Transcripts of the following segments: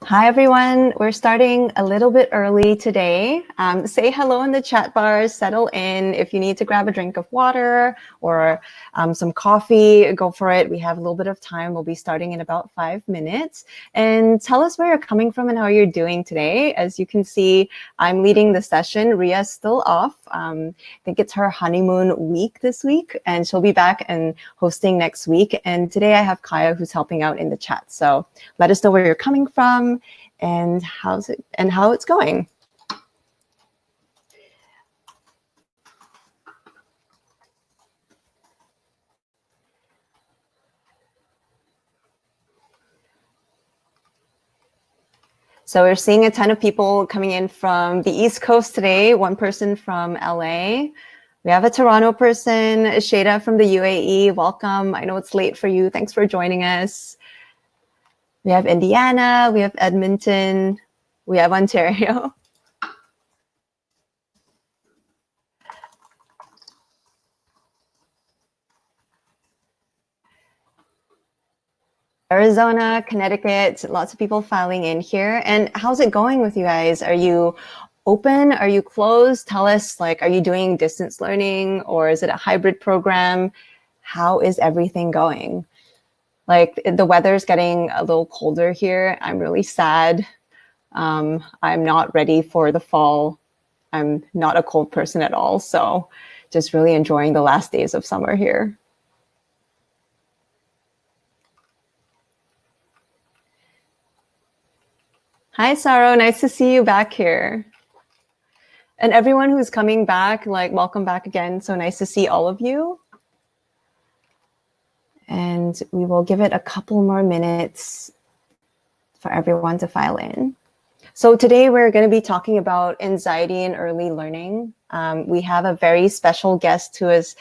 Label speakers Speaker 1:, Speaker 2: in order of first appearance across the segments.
Speaker 1: Hi, everyone. We're starting a little bit early today. Say hello in the chat bars, settle in. If you need to grab a drink of water or some coffee, go for it. We have a little bit of time. We'll be starting in about 5 minutes. And tell us where you're coming from and how you're doing today. As you can see, I'm leading the session. Ria's still off. I think it's her honeymoon week this week, and she'll be back and hosting next week. And today I have Kaya who's helping out in the chat. So let us know where you're coming from and how it's going. So we're seeing a ton of people coming in from the East Coast today, one person from LA. We have a Toronto person, Shada from the UAE. Welcome. I know it's late for you. Thanks for joining us. We have Indiana, we have Edmonton, we have Ontario. Arizona, Connecticut, lots of people filing in here. And how's it going with you guys? Are you open? Are you closed? Tell us, like, are you doing distance learning or is it a hybrid program? How is everything going? Like, the weather's getting a little colder here. I'm really sad. I'm not ready for the fall. I'm not a cold person at all. So just really enjoying the last days of summer here. Hi, Saro. Nice to see you back here. And everyone who's coming back, like, welcome back again. So nice to see all of you. And we will give it a couple more minutes for everyone to file in. So today we're going to be talking about anxiety in early learning. We have a very special guest who has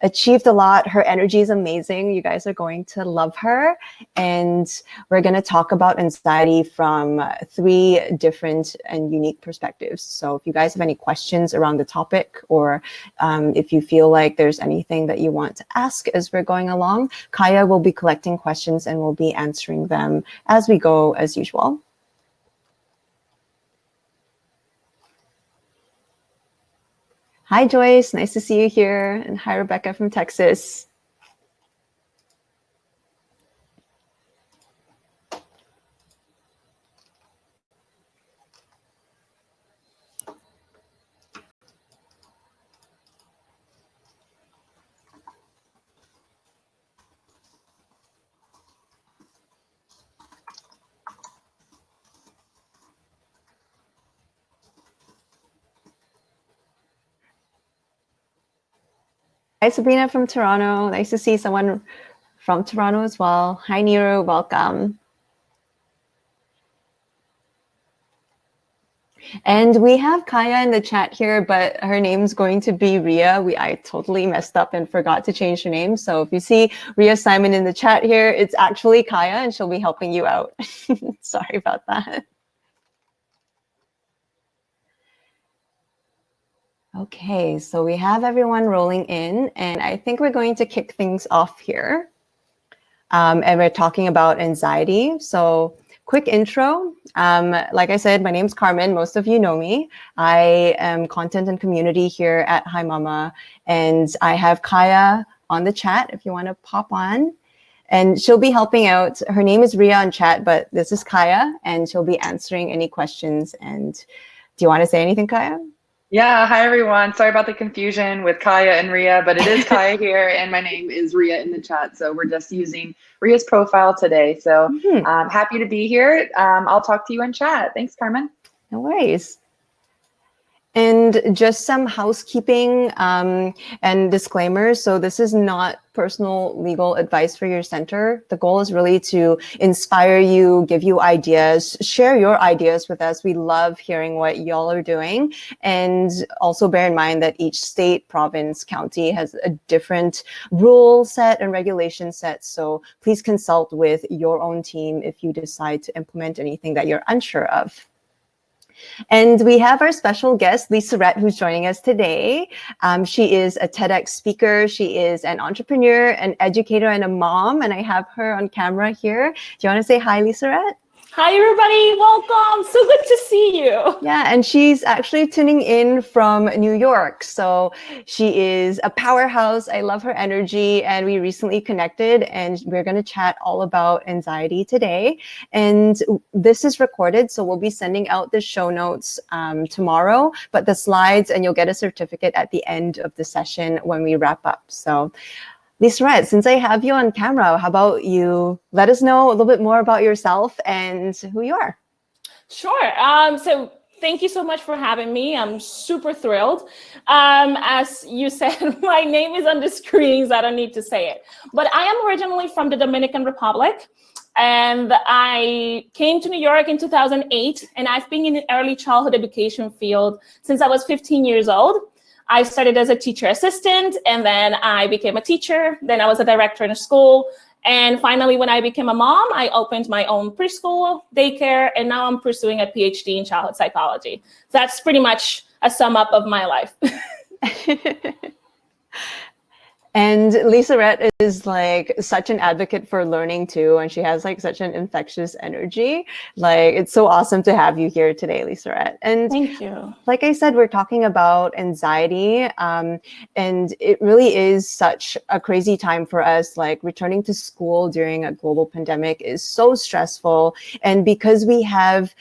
Speaker 1: achieved a lot. Her energy is amazing. You guys are going to love her. And we're going to talk about anxiety from 3 different and unique perspectives. So if you guys have any questions around the topic, or if you feel like there's anything that you want to ask as we're going along, Kaya will be collecting questions and will be answering them as we go, as usual. Hi, Joyce. Nice to see you here. And hi, Rebecca from Texas. Hi, Sabrina from Toronto. Nice to see someone from Toronto as well. Hi, Nero. Welcome. And we have Kaya in the chat here, but her name's going to be Ria. I totally messed up and forgot to change her name. So if you see Ria Simon in the chat here, it's actually Kaya and she'll be helping you out. Sorry about that. Okay, so we have everyone rolling in, and I think we're going to kick things off here. And we're talking about anxiety. So quick intro. Like I said, my name's Carmen. Most of you know me. I am content and community here at Hi Mama, and I have Kaya on the chat if you want to pop on. And she'll be helping out. Her name is Ria on chat, but this is Kaya, and she'll be answering any questions. And do you want to say anything, Kaya?
Speaker 2: Yeah, hi everyone. Sorry about the confusion with Kaya and Ria, but it is Kaya here, and my name is Ria in the chat. So we're just using Ria's profile today. So I'm happy to be here. I'll talk to you in chat. Thanks, Carmen.
Speaker 1: No worries. And just some housekeeping and disclaimers. So this is not personal legal advice for your center. The goal is really to inspire you, give you ideas, share your ideas with us. We love hearing what y'all are doing. And also bear in mind that each state, province, county has a different rule set and regulation set. So please consult with your own team if you decide to implement anything that you're unsure of. And we have our special guest, Lissarette, who's joining us today. She is a TEDx speaker. She is an entrepreneur, an educator, and a mom. And I have her on camera here. Do you want to say hi, Lissarette?
Speaker 3: Hi, everybody. Welcome. So good to see you.
Speaker 1: Yeah, and she's actually tuning in from New York. So she is a powerhouse. I love her energy. And we recently connected, and we're going to chat all about anxiety today. And this is recorded, so we'll be sending out the show notes tomorrow, but the slides, and you'll get a certificate at the end of the session when we wrap up. So Lissarette, since I have you on camera, how about you let us know a little bit more about yourself and who you are?
Speaker 3: Sure. So thank you so much for having me. I'm super thrilled. As you said, my name is on the screens. I don't need to say it. But I am originally from the Dominican Republic. And I came to New York in 2008. And I've been in the early childhood education field since I was 15 years old. I started as a teacher assistant, and then I became a teacher. Then I was a director in a school. And finally, when I became a mom, I opened my own preschool, daycare, and now I'm pursuing a PhD in childhood psychology. That's pretty much a sum up of my life.
Speaker 1: And Lissarette is like such an advocate for learning too. And she has like such an infectious energy. Like, it's so awesome to have you here today, Lissarette. And
Speaker 3: thank you.
Speaker 1: Like I said, we're talking about anxiety. And it really is such a crazy time for us. Like, returning to school during a global pandemic is so stressful. And because we have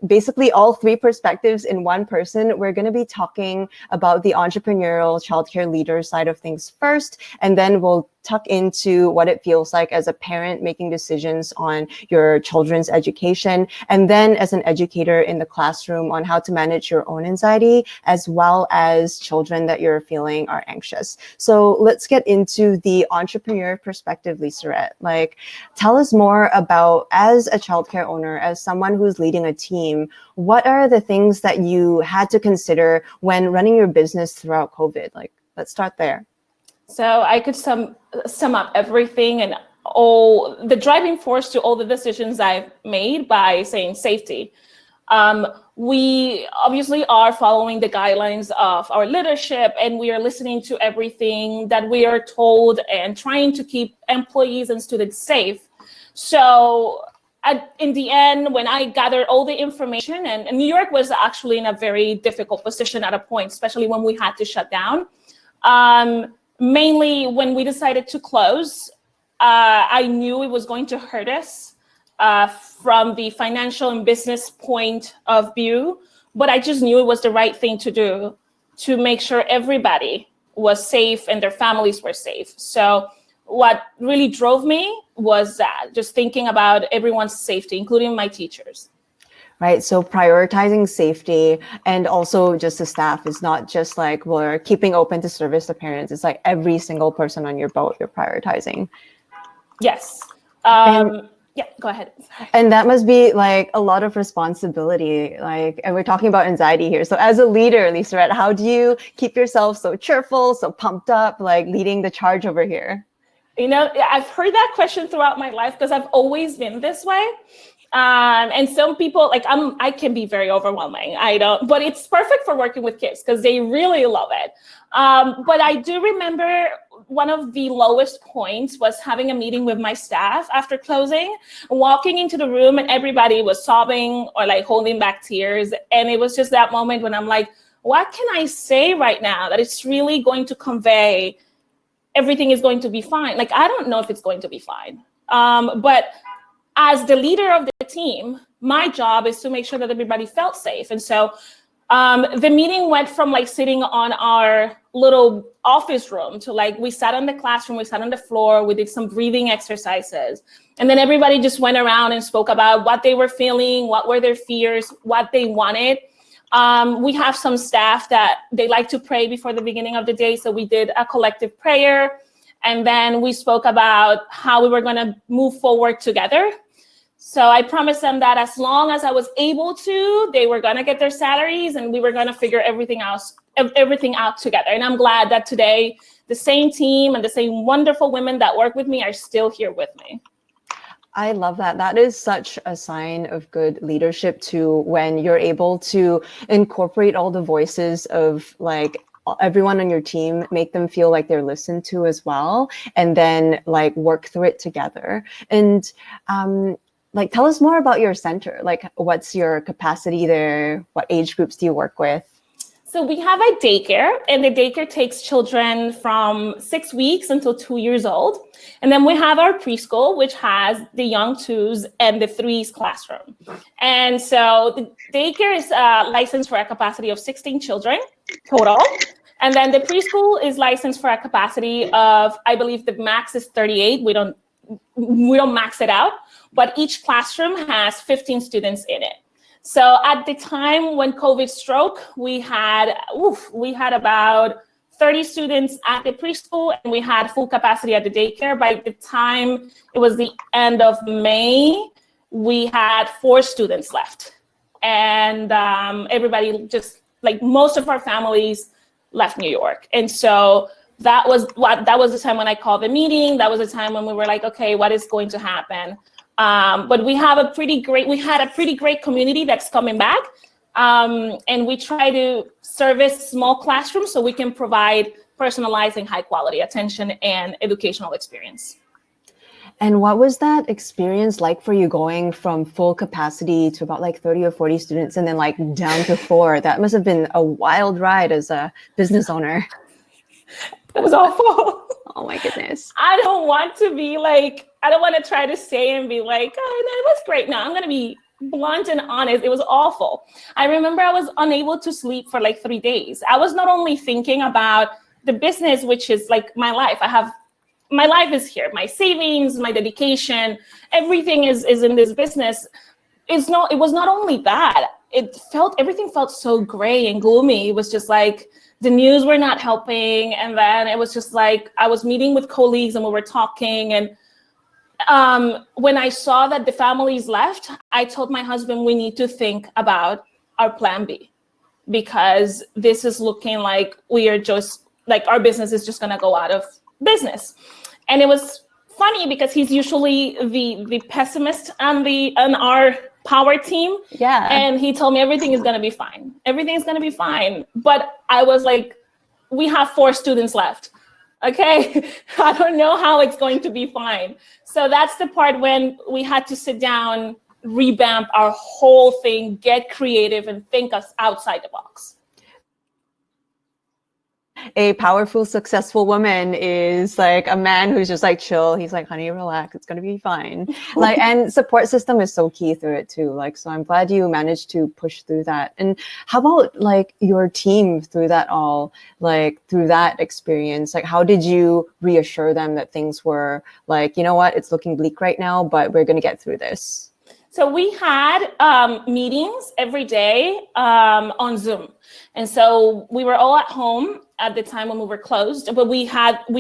Speaker 1: basically all three perspectives in one person, we're going to be talking about the entrepreneurial childcare leader side of things first, and then we'll tuck into what it feels like as a parent making decisions on your children's education, and then as an educator in the classroom on how to manage your own anxiety, as well as children that you're feeling are anxious. So let's get into the entrepreneur perspective, Lissarette. Like, tell us more about, as a childcare owner, as someone who's leading a team, what are the things that you had to consider when running your business throughout COVID? Like, let's start there.
Speaker 3: So I could sum up everything and all the driving force to all the decisions I've made by saying safety. We obviously are following the guidelines of our leadership, and we are listening to everything that we are told and trying to keep employees and students safe. So in the end, when I gathered all the information, and New York was actually in a very difficult position at a point, especially when we had to shut down. Mainly when we decided to close, I knew it was going to hurt us from the financial and business point of view, but I just knew it was the right thing to do to make sure everybody was safe and their families were safe. So what really drove me was that, just thinking about everyone's safety, including my teachers.
Speaker 1: Right. So prioritizing safety, and also just the staff is not just like we're keeping open to service the parents. It's like every single person on your boat you're prioritizing.
Speaker 3: Yes. Yeah, go ahead.
Speaker 1: And that must be like a lot of responsibility. Like, and we're talking about anxiety here. So as a leader, Lissarette, how do you keep yourself so cheerful, so pumped up, like leading the charge over here?
Speaker 3: You know, I've heard that question throughout my life because I've always been this way. And some people, like, I can be very overwhelming. But it's perfect for working with kids because they really love it. But I do remember one of the lowest points was having a meeting with my staff after closing, walking into the room, and everybody was sobbing or like holding back tears. And it was just that moment when I'm like, what can I say right now that it's really going to convey everything is going to be fine? Like, I don't know if it's going to be fine. But as the leader of the team, my job is to make sure that everybody felt safe. And so the meeting went from like sitting on our little office room to like, we sat on the classroom, we sat on the floor, we did some breathing exercises. And then everybody just went around and spoke about what they were feeling, what were their fears, what they wanted. We have some staff that they like to pray before the beginning of the day. So we did a collective prayer. And then we spoke about how we were going to move forward together. So I promised them that as long as I was able to, they were going to get their salaries and we were going to figure everything out together. And I'm glad that today the same team and the same wonderful women that work with me are still here with me.
Speaker 1: I love that. That is such a sign of good leadership too, when you're able to incorporate all the voices of like everyone on your team, make them feel like they're listened to as well, and then like work through it together. And like, tell us more about your center. Like, what's your capacity there? What age groups do you work with?
Speaker 3: So we have a daycare, and the daycare takes children from 6 weeks until 2 years old. And then we have our preschool, which has the young twos and the threes classroom. And so the daycare is licensed for a capacity of 16 children total. And then the preschool is licensed for a capacity of, I believe the max is 38. We don't max it out, but each classroom has 15 students in it. So at the time when COVID struck, we had about 30 students at the preschool, and we had full capacity at the daycare. By the time it was the end of May, we had 4 students left. And everybody just, like, most of our families left New York. And so that was the time when I called the meeting. That was the time when we were like, okay, what is going to happen? But we had a pretty great community that's coming back. And we try to service small classrooms so we can provide personalized and high quality attention and educational experience.
Speaker 1: And what was that experience like for you, going from full capacity to about like 30 or 40 students and then like down to 4? That must have been a wild ride as a business owner.
Speaker 3: It was awful.
Speaker 1: Oh my goodness.
Speaker 3: I don't want to try to say and be like, oh, no, it was great. No, I'm going to be blunt and honest. It was awful. I remember I was unable to sleep for like 3 days. I was not only thinking about the business, which is like my life. My life is here. My savings, my dedication, everything is in this business. It was not only that. Everything felt so gray and gloomy. It was just like the news were not helping. And then it was just like I was meeting with colleagues and we were talking. And when I saw that the families left, I told my husband, we need to think about our plan B, because this is looking like we are just like our business is just going to go out of business. And it was funny because he's usually the pessimist on our power team.
Speaker 1: Yeah.
Speaker 3: And he told me everything is going to be fine. Everything is going to be fine. But I was like, we have 4 students left. Okay. I don't know how it's going to be fine. So that's the part when we had to sit down, revamp our whole thing, get creative, and think us outside the box.
Speaker 1: A powerful, successful woman is like a man who's just like chill. He's like, honey, relax. It's going to be fine. Like, and support system is so key through it too. Like, so I'm glad you managed to push through that. And how about like your team through that all, like through that experience? Like, how did you reassure them that things were like, you know what, it's looking bleak right now, but we're going to get through this?
Speaker 3: So we had meetings every day on Zoom. And so we were all at home at the time when we were closed, but we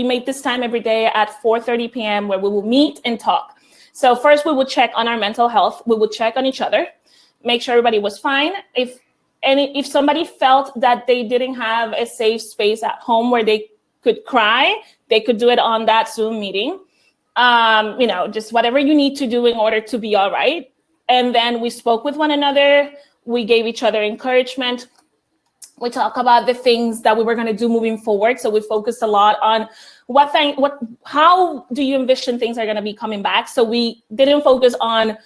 Speaker 3: made this time every day at 4:30 p.m. where we will meet and talk. So first we would check on our mental health. We would check on each other, make sure everybody was fine. If somebody felt that they didn't have a safe space at home where they could cry, they could do it on that Zoom meeting. Just whatever you need to do in order to be all right. And then we spoke with one another. We gave each other encouragement. We talk about the things that we were going to do moving forward. So we focused a lot on how do you envision things are going to be coming back? So we didn't focus on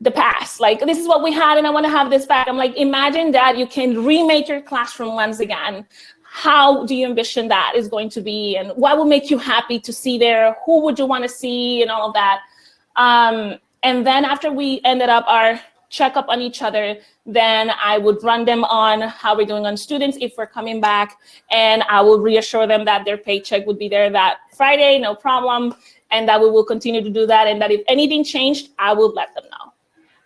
Speaker 3: the past. Like, this is what we had and I want to have this back. I'm like, imagine that you can remake your classroom once again. How do you envision that is going to be? And what will make you happy to see there? Who would you want to see? And all of that. And then after we ended up our checkup on each other, then I would run them on how we're doing on students if we're coming back. And I will reassure them that their paycheck would be there that Friday, no problem. And that we will continue to do that. And that if anything changed, I will let them know.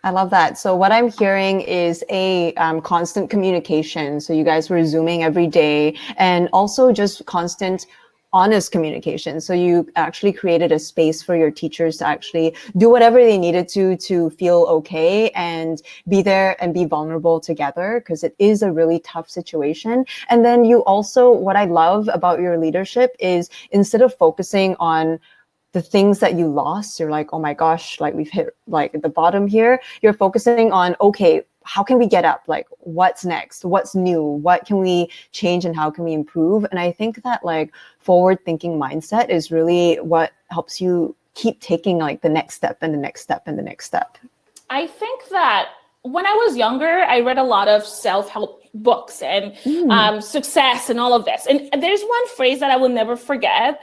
Speaker 1: I love that. So what I'm hearing is a constant communication. So you guys were Zooming every day, and also just constant honest communication. So you actually created a space for your teachers to actually do whatever they needed to feel okay and be there and be vulnerable together, because it is a really tough situation. And then you also, what I love about your leadership is instead of focusing on the things that you lost, you're like, oh my gosh, like we've hit like the bottom here. You're focusing on, okay, how can we get up? Like, what's next? What's new? What can we change and how can we improve? And I think that like forward thinking mindset is really what helps you keep taking like the next step and the next step and the next step?
Speaker 3: I think that when I was younger, I read a lot of self-help books and success and all of this. And there's one phrase that I will never forget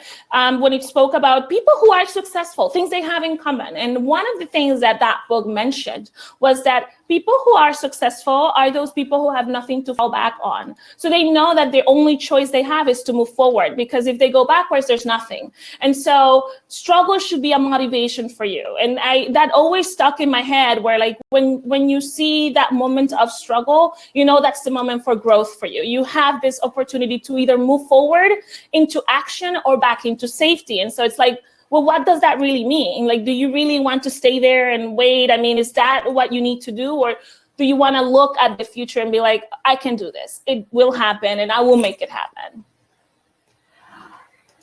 Speaker 3: when it spoke about people who are successful, things they have in common. And one of the things that that book mentioned was that people who are successful are those people who have nothing to fall back on. So they know that the only choice they have is to move forward, because if they go backwards, there's nothing. And so struggle should be a motivation for you. And that always stuck in my head, where like when you see that moment of struggle, you know that's the moment for growth for you. You have this opportunity to either move forward into action or back into safety. And so it's like, well, what does that really mean? Like, do you really want to stay there and wait? I mean, is that what you need to do? Or do you want to look at the future and be like, I can do this. It will happen and I will make it happen.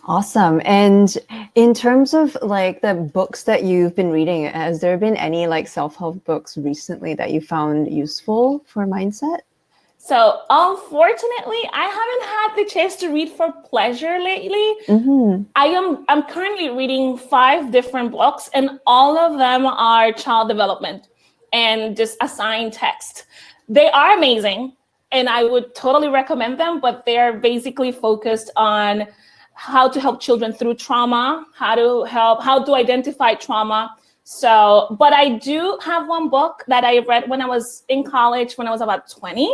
Speaker 1: Awesome. And in terms of like the books that you've been reading, has there been any like self-help books recently that you found useful for mindset?
Speaker 3: So unfortunately, I haven't had the chance to read for pleasure lately. I'm currently reading 5 different books, and all of them are child development and just assigned text. They are amazing, and I would totally recommend them, but they're basically focused on how to help children through trauma, how to identify trauma. So, but I do have one book that I read when I was in college, when I was about 20.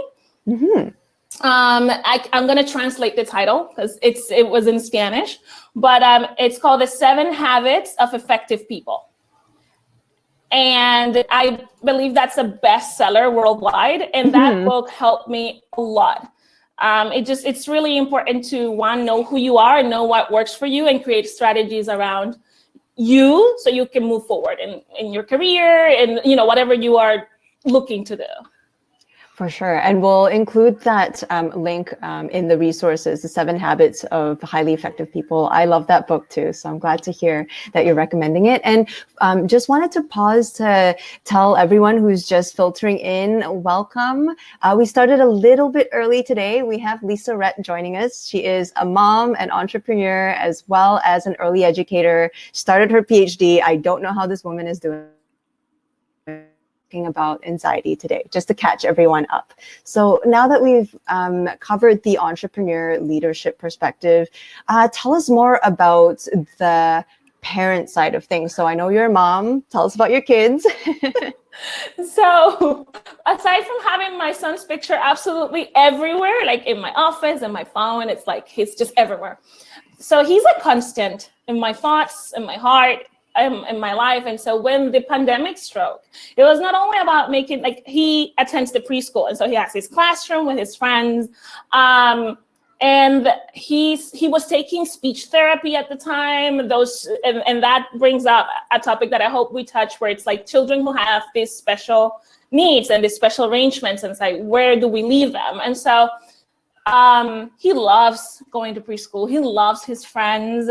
Speaker 3: I'm going to translate the title because it was in Spanish, but it's called The 7 Habits of Effective People. And I believe that's a bestseller worldwide. And that book helped me a lot. It's really important to, one, know who you are and know what works for you and create strategies around you so you can move forward in your career and, you know, whatever you are looking to do.
Speaker 1: For sure. And we'll include that link in the resources, The 7 Habits of Highly Effective People. I love that book too. So I'm glad to hear that you're recommending it. And just wanted to pause to tell everyone who's just filtering in, welcome. We started a little bit early today. We have Lissarette joining us. She is a mom, an entrepreneur, as well as an early educator, started her PhD. I don't know how this woman is doing about anxiety today, just to catch everyone up. So now that we've covered the entrepreneur leadership perspective, tell us more about the parent side of things. So I know you're a mom. Tell us about your kids.
Speaker 3: So aside from having my son's picture absolutely everywhere, like in my office and my phone, it's like he's just everywhere. So he's a constant in my thoughts, in my heart, in my life. And so when the pandemic struck, it was not only about making, like, he attends the preschool, and so he has his classroom with his friends, and he was taking speech therapy at the time. And that brings up a topic that I hope we touch, where it's like children who have these special needs and these special arrangements, and it's like, where do we leave them? And so he loves going to preschool. He loves his friends.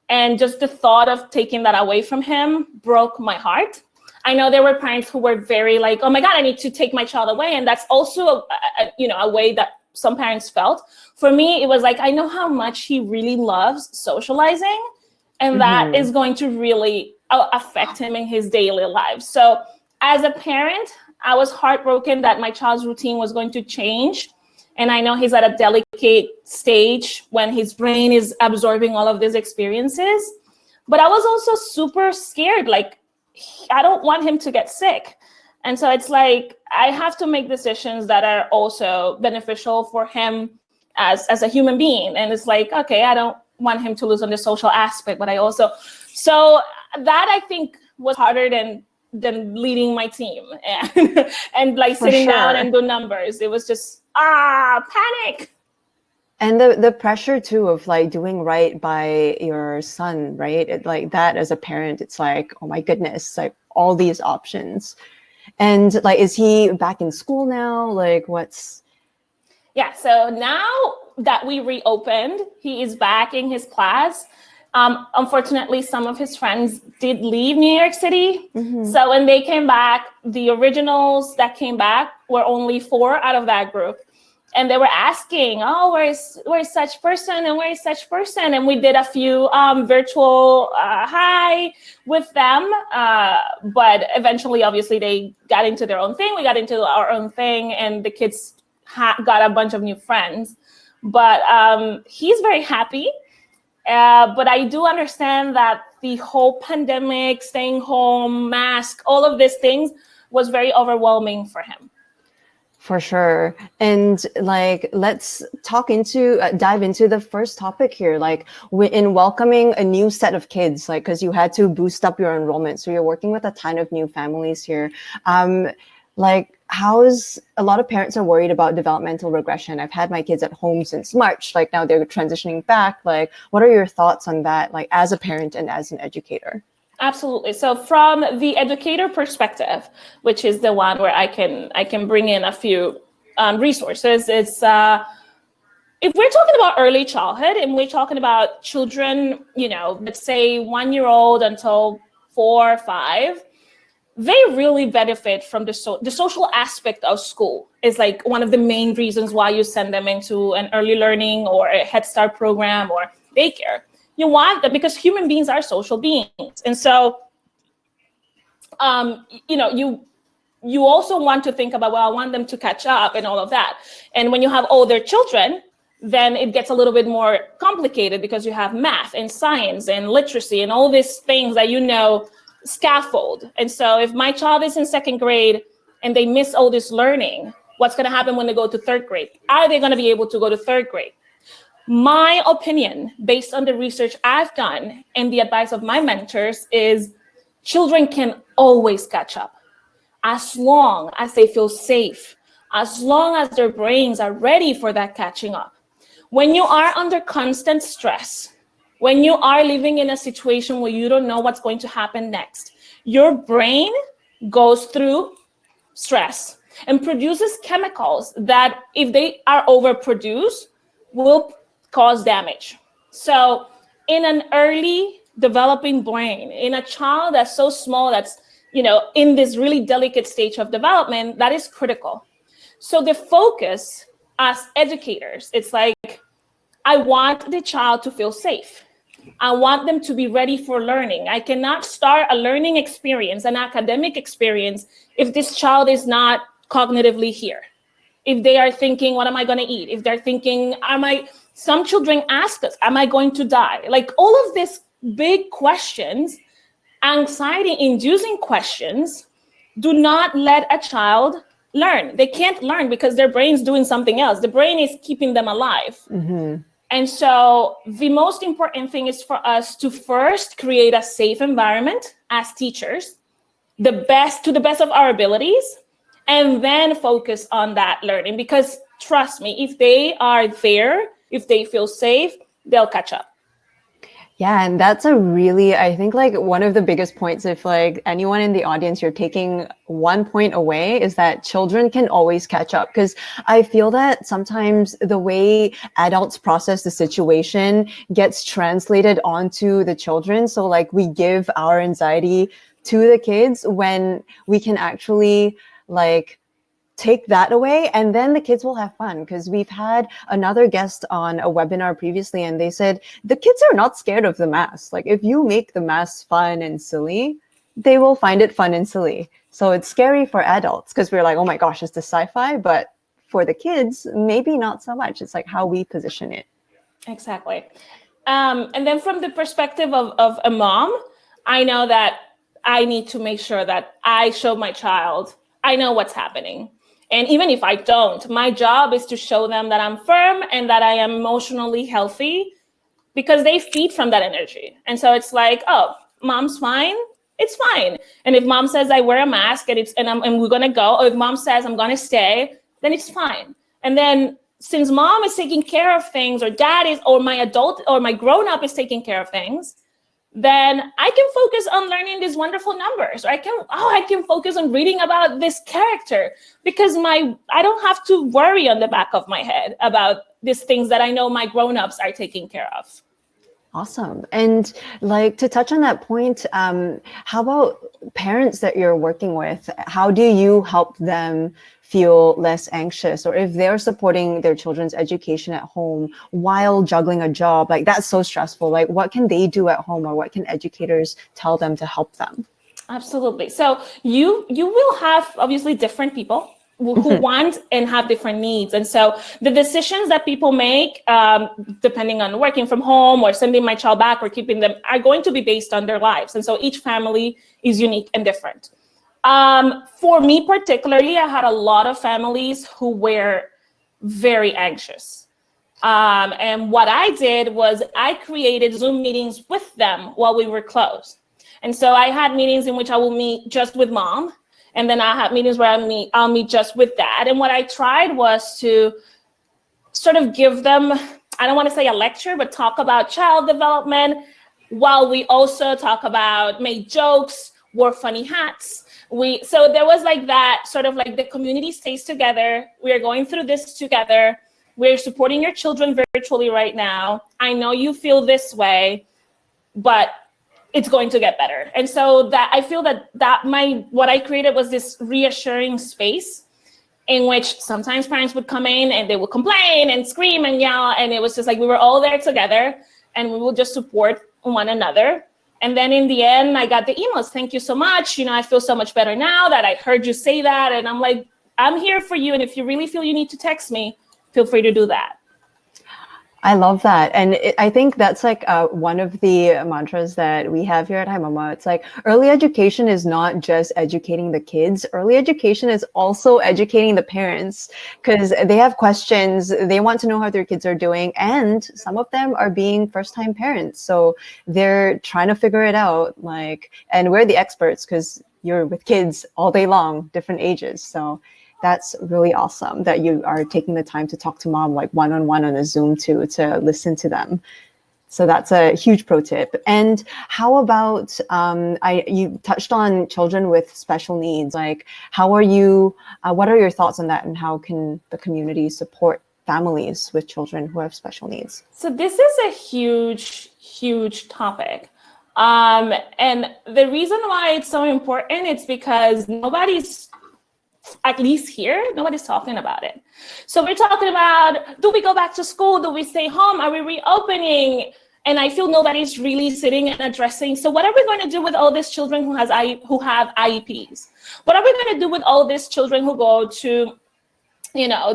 Speaker 3: And just the thought of taking that away from him broke my heart. I know there were parents who were very like, oh my God, I need to take my child away. And that's also a way that some parents felt. For me, it was like, I know how much he really loves socializing, and that is going to really affect him in his daily life. So as a parent, I was heartbroken that my child's routine was going to change. And I know he's at a delicate stage when his brain is absorbing all of these experiences. But I was also super scared. Like, I don't want him to get sick. And so it's like, I have to make decisions that are also beneficial for him as a human being. And it's like, okay, I don't want him to lose on the social aspect, but so that I think was harder than leading my team and like sitting down and do numbers. It was just, panic.
Speaker 1: And the pressure too of like doing right by your son, right? Like that as a parent, it's like, oh my goodness, like all these options. And like, is he back in school now? Like what's...
Speaker 3: Yeah, so now that we reopened, he is back in his class. Unfortunately, some of his friends did leave New York City. So when they came back, the originals that came back were only 4 out of that group. And they were asking, oh, where's such person and where is such person? And we did a few virtual hi with them. But eventually, obviously, they got into their own thing. We got into our own thing, and the kids got a bunch of new friends. But he's very happy. But I do understand that the whole pandemic, staying home, mask, all of these things was very overwhelming for him.
Speaker 1: For sure. And like, let's dive into the first topic here. Like in welcoming a new set of kids, like, cause you had to boost up your enrollment. So you're working with a ton of new families here. Like how's a lot of parents are worried about developmental regression. I've had my kids at home since March, like now they're transitioning back. Like, what are your thoughts on that? Like as a parent and as an educator?
Speaker 3: Absolutely. So from the educator perspective, which is the one where I can bring in a few resources, it's if we're talking about early childhood and we're talking about children, let's say 1-year-old until 4 or 5, they really benefit from the social aspect of school. Is like one of the main reasons why you send them into an early learning or a Head Start program or daycare. You want that because human beings are social beings. And so, you also want to think about, well, I want them to catch up and all of that. And when you have older children, then it gets a little bit more complicated because you have math and science and literacy and all these things that scaffold. And so if my child is in 2nd grade and they miss all this learning, what's going to happen when they go to 3rd grade? Are they going to be able to go to 3rd grade? My opinion, based on the research I've done and the advice of my mentors, is children can always catch up as long as they feel safe, as long as their brains are ready for that catching up. When you are under constant stress, when you are living in a situation where you don't know what's going to happen next, your brain goes through stress and produces chemicals that, if they are overproduced, will cause damage. So in an early developing brain, in a child that's so small, that's, in this really delicate stage of development, that is critical. So the focus as educators, it's like, I want the child to feel safe. I want them to be ready for learning. I cannot start a learning experience, an academic experience, if this child is not cognitively here. If they are thinking, what am I going to eat? If they're thinking, some children ask us, am I going to die? Like all of these big questions, anxiety-inducing questions, do not let a child learn. They can't learn because their brain's doing something else. The brain is keeping them alive. Mm-hmm. And so the most important thing is for us to first create a safe environment as teachers, to the best of our abilities, and then focus on that learning. Because trust me, if they are there, if they feel safe, they'll catch up.
Speaker 1: Yeah, and that's I think like one of the biggest points, if like anyone in the audience, you're taking one point away, is that children can always catch up. Because I feel that sometimes the way adults process the situation gets translated onto the children. So like we give our anxiety to the kids when we can actually like take that away, and then the kids will have fun. Because we've had another guest on a webinar previously, and they said the kids are not scared of the mask. Like if you make the mask fun and silly, they will find it fun and silly. So it's scary for adults because we're like, oh my gosh, it's the sci-fi. But for the kids, maybe not so much. It's like how we position it.
Speaker 3: Exactly. And then from the perspective of a mom, I know that I need to make sure that I show my child, I know what's happening. And even if I don't, my job is to show them that I'm firm and that I am emotionally healthy, because they feed from that energy. And so it's like, oh, mom's fine, it's fine. And if mom says I wear a mask and we're gonna go, or if mom says I'm gonna stay, then it's fine. And then since mom is taking care of things, or dad is, or my adult or my grown-up is taking care of things, then I can focus on learning these wonderful numbers. Or I can focus on reading about this character, because I don't have to worry on the back of my head about these things that I know my grown-ups are taking care of.
Speaker 1: Awesome. And like to touch on that point, how about parents that you're working with? How do you help them feel less anxious? Or if they're supporting their children's education at home while juggling a job, like that's so stressful. Like what can they do at home, or what can educators tell them to help them?
Speaker 3: Absolutely. So you will have obviously different people who want and have different needs. And so the decisions that people make, depending on working from home or sending my child back or keeping them, are going to be based on their lives. And so each family is unique and different. For me particularly, I had a lot of families who were very anxious. And what I did was I created Zoom meetings with them while we were closed. And so I had meetings in which I will meet just with mom. And then I have meetings where I'll meet just with dad. And what I tried was to sort of give them, I don't want to say a lecture, but talk about child development while we also talk about, make jokes, wore funny hats. So there was like that sort of like the community stays together. We are going through this together. We're supporting your children virtually right now. I know you feel this way, but it's going to get better. And so that I feel that what I created was this reassuring space in which sometimes parents would come in and they would complain and scream and yell. And it was just like, we were all there together and we would just support one another. And then in the end, I got the emails. Thank you so much. I feel so much better now that I heard you say that. And I'm like, I'm here for you. And if you really feel you need to text me, feel free to do that.
Speaker 1: I love that. And I think that's like one of the mantras that we have here at Hi Mama. It's like early education is not just educating the kids. Early education is also educating the parents, because they have questions. They want to know how their kids are doing. And some of them are being first-time parents. So they're trying to figure it out. And we're the experts because you're with kids all day long, different ages. So that's really awesome that you are taking the time to talk to mom like one-on-one on a Zoom to listen to them. So that's a huge pro tip. And how about, you touched on children with special needs. Like, how are you, what are your thoughts on that, and how can the community support families with children who have special needs?
Speaker 3: So this is a huge, huge topic. And the reason why it's so important, it's because at least here, nobody's talking about it. So we're talking about, do we go back to school? Do we stay home? Are we reopening? And I feel nobody's really sitting and addressing. So what are we going to do with all these children who have IEPs? What are we going to do with all these children who go to,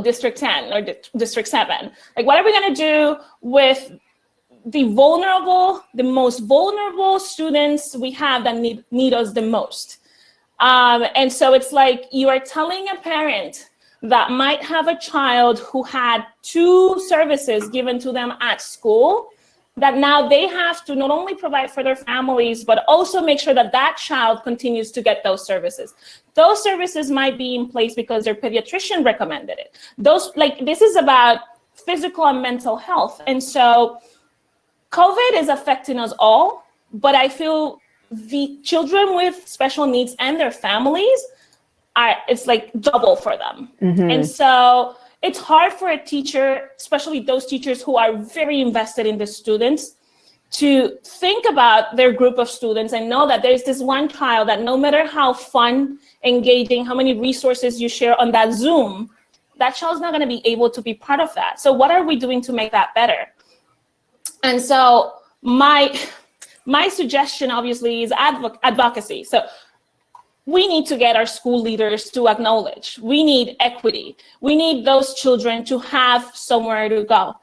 Speaker 3: District 10 or District 7? Like, what are we going to do with the most vulnerable students we have that need us the most? And so it's like you are telling a parent that might have a child who had 2 services given to them at school, that now they have to not only provide for their families, but also make sure that that child continues to get those services. Those services might be in place because their pediatrician recommended it. This is about physical and mental health. And so COVID is affecting us all, but I feel the children with special needs and their families it's like double for them. And so it's hard for a teacher, especially those teachers who are very invested in the students, to think about their group of students and know that there's this one child that no matter how fun, engaging, how many resources you share on that Zoom, that child's not going to be able to be part of that. So what are we doing to make that better? And so my suggestion, obviously, is advocacy. So we need to get our school leaders to acknowledge. We need equity. We need those children to have somewhere to go.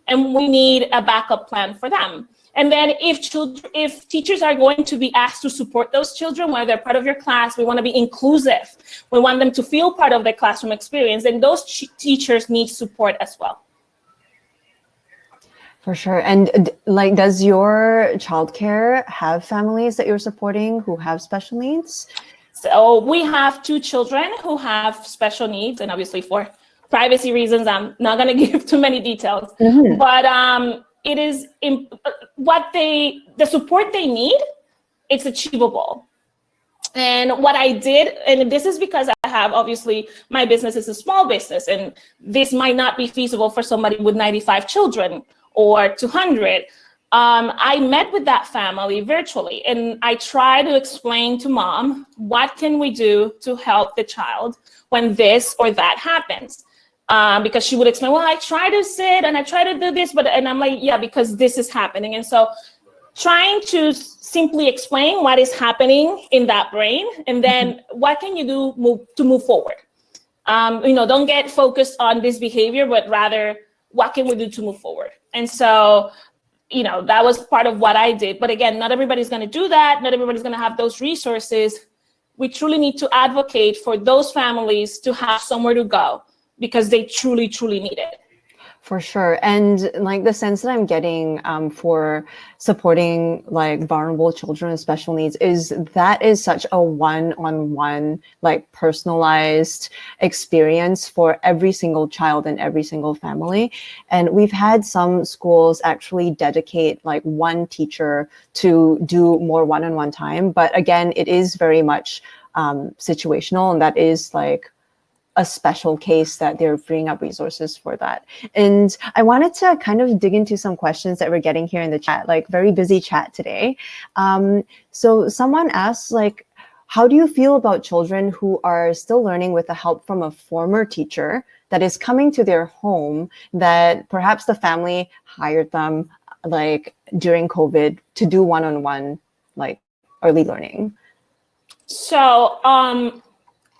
Speaker 3: And we need a backup plan for them. And then if teachers are going to be asked to support those children, whether they're part of your class, we want to be inclusive. We want them to feel part of the classroom experience. And those teachers need support as well.
Speaker 1: For sure. And does your childcare have families that you're supporting who have special needs?
Speaker 3: So we have 2 children who have special needs, and obviously for privacy reasons, I'm not going to give too many details. But it is the support they need, it's achievable. And what I did, and this is because I have, obviously, my business is a small business, and this might not be feasible for somebody with 95 children or 200. I met with that family virtually, and I try to explain to mom, what can we do to help the child when this or that happens? Because she would explain, well, I try to sit and I try to do this, and I'm like, yeah, because this is happening. And so trying to simply explain what is happening in that brain, and then what can you do to move forward? Don't get focused on this behavior, but rather, what can we do to move forward? And so, that was part of what I did. But again, not everybody's going to do that. Not everybody's going to have those resources. We truly need to advocate for those families to have somewhere to go, because they truly, truly need it.
Speaker 1: For sure. And like the sense that I'm getting for supporting like vulnerable children with special needs is such a one-on-one, like personalized experience for every single child and every single family. And we've had some schools actually dedicate like one teacher to do more one-on-one time. But again, it is very much situational, and that is like a special case that they're freeing up resources for that. And I wanted to kind of dig into some questions that we're getting here in the chat, like very busy chat today. So someone asks, like, how do you feel about children who are still learning with the help from a former teacher that is coming to their home, that perhaps the family hired them like during COVID to do one-on-one like early learning?
Speaker 3: So,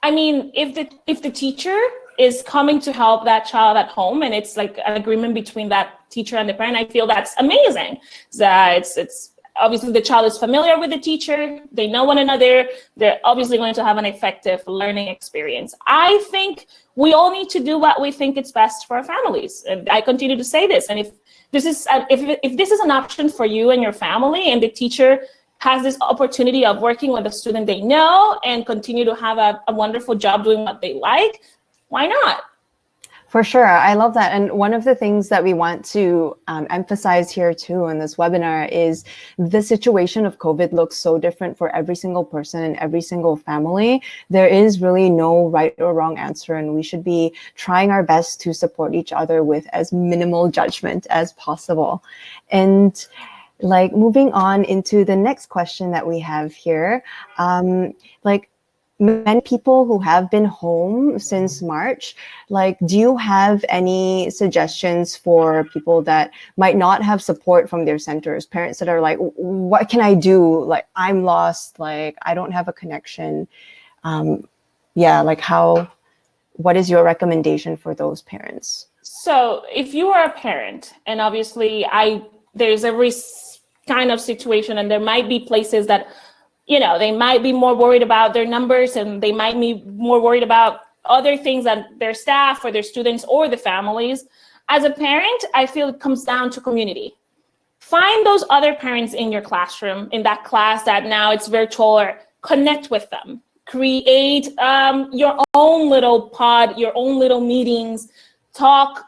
Speaker 3: I mean, if the teacher is coming to help that child at home, and it's like an agreement between that teacher and the parent, I feel that's amazing. That it's obviously the child is familiar with the teacher, they know one another, they're obviously going to have an effective learning experience. I think we all need to do what we think is best for our families. And I continue to say this. And if this is an option for you and your family, and the teacher has this opportunity of working with a student they know and continue to have a wonderful job doing what they like, why not?
Speaker 1: For sure. I love that. And one of the things that we want to emphasize here too in this webinar is the situation of COVID looks so different for every single person and every single family. There is really no right or wrong answer, and we should be trying our best to support each other with as minimal judgment as possible. And like moving on into the next question that we have here, like many people who have been home since March, like, do you have any suggestions for people that might not have support from their centers, parents that are like, what can I do? Like, I'm lost, like, I don't have a connection. Yeah, like what is your recommendation for those parents?
Speaker 3: So if you are a parent, and obviously there's every kind of situation, and there might be places that, they might be more worried about their numbers, and they might be more worried about other things than their staff or their students or the families. As a parent, I feel it comes down to community. Find those other parents in your classroom, in that class that now it's virtual, or connect with them. Create your own little pod, your own little meetings, talk.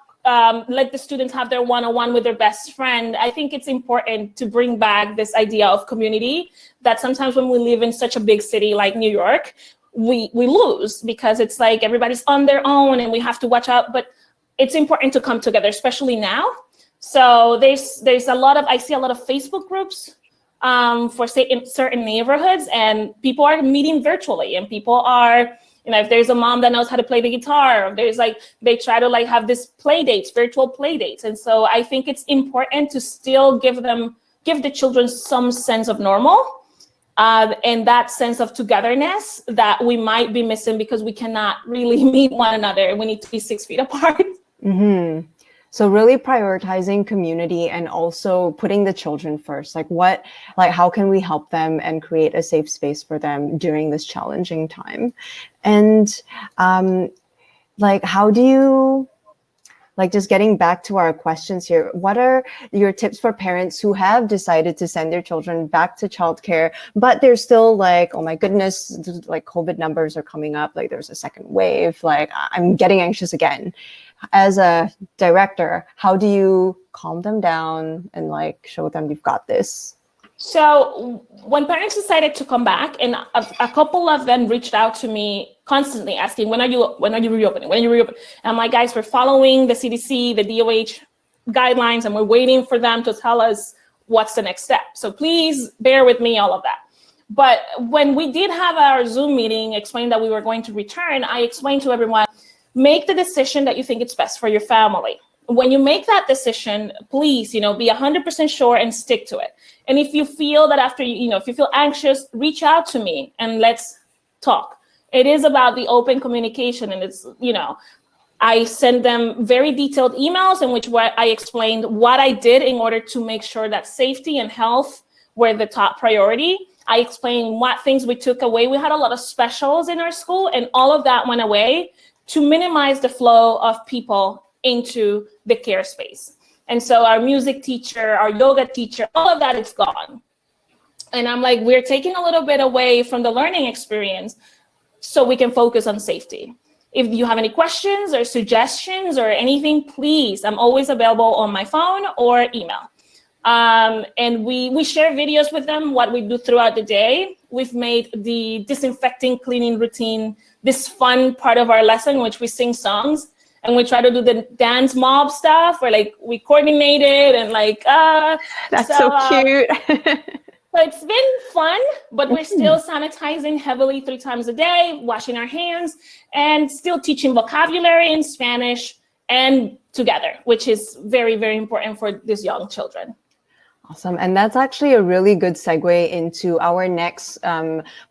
Speaker 3: Let the students have their one-on-one with their best friend. I think it's important to bring back this idea of community that sometimes when we live in such a big city like New York, we lose, because it's like everybody's on their own and we have to watch out. But it's important to come together, especially now. So there's I see a lot of Facebook groups for in certain neighborhoods, and people are meeting virtually, and people are, if there's a mom that knows how to play the guitar, there's they try to have this play dates, virtual play dates. And so I think it's important to still give the children some sense of normal, and that sense of togetherness that we might be missing because we cannot really meet one another. We need to be 6 feet apart.
Speaker 1: Mm-hmm. So really prioritizing community and also putting the children first. How can we help them and create a safe space for them during this challenging time? And how do you, just getting back to our questions here, what are your tips for parents who have decided to send their children back to childcare, but they're still oh my goodness, COVID numbers are coming up, there's a second wave, I'm getting anxious again. As a director, how do you calm them down and show them you've got this? So when parents decided to come back, and a couple of them reached out to me constantly asking, when are you reopening? When are you reopening? And I'm like, guys, we're following the CDC, the DOH guidelines, and we're waiting for them to tell us
Speaker 3: what's the next step. So please bear with me, all of that. But when we did have our Zoom meeting, explained that we were going to return, I explained to everyone, make the decision that you think it's best for your family. When you make that decision, please, be 100% sure and stick to it. And if you feel that after, if you feel anxious, reach out to me and let's talk. It is about the open communication. And it's, I send them very detailed emails in which I explained what I did in order to make sure that safety and health were the top priority. I explained what things we took away. We had a lot of specials in our school, and all of that went away to minimize the flow of people into the care space. And so our music teacher, our yoga teacher, all of that is gone. And I'm like, we're taking a little bit away from the learning experience so we can focus on safety. If you have any questions or suggestions or anything, please, I'm always available on my phone or email. And we share videos with them, what we do throughout the day. We've made the disinfecting cleaning routine this fun part of our lesson, in which we sing songs and we try to do the dance mob stuff where we coordinated and
Speaker 1: that's so cute.
Speaker 3: So it's been fun, but we're still sanitizing heavily 3 times a day, washing our hands, and still teaching vocabulary in Spanish and together, which is very, very important for these young children.
Speaker 1: Awesome. And that's actually a really good segue into our next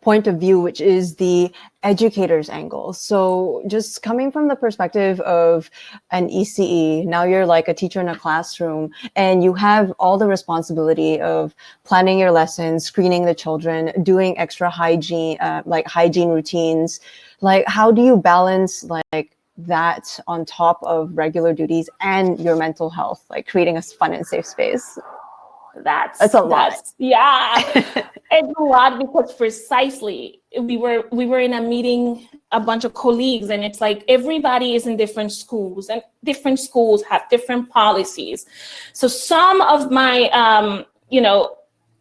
Speaker 1: point of view, which is the educator's angle. So just coming from the perspective of an ECE, now you're like a teacher in a classroom and you have all the responsibility of planning your lessons, screening the children, doing extra hygiene, hygiene routines. How do you balance that on top of regular duties and your mental health, creating a fun and safe space?
Speaker 3: That's a lot. Yeah, it's a lot because precisely we were in a meeting, a bunch of colleagues, and it's everybody is in different schools and different schools have different policies. So some of my,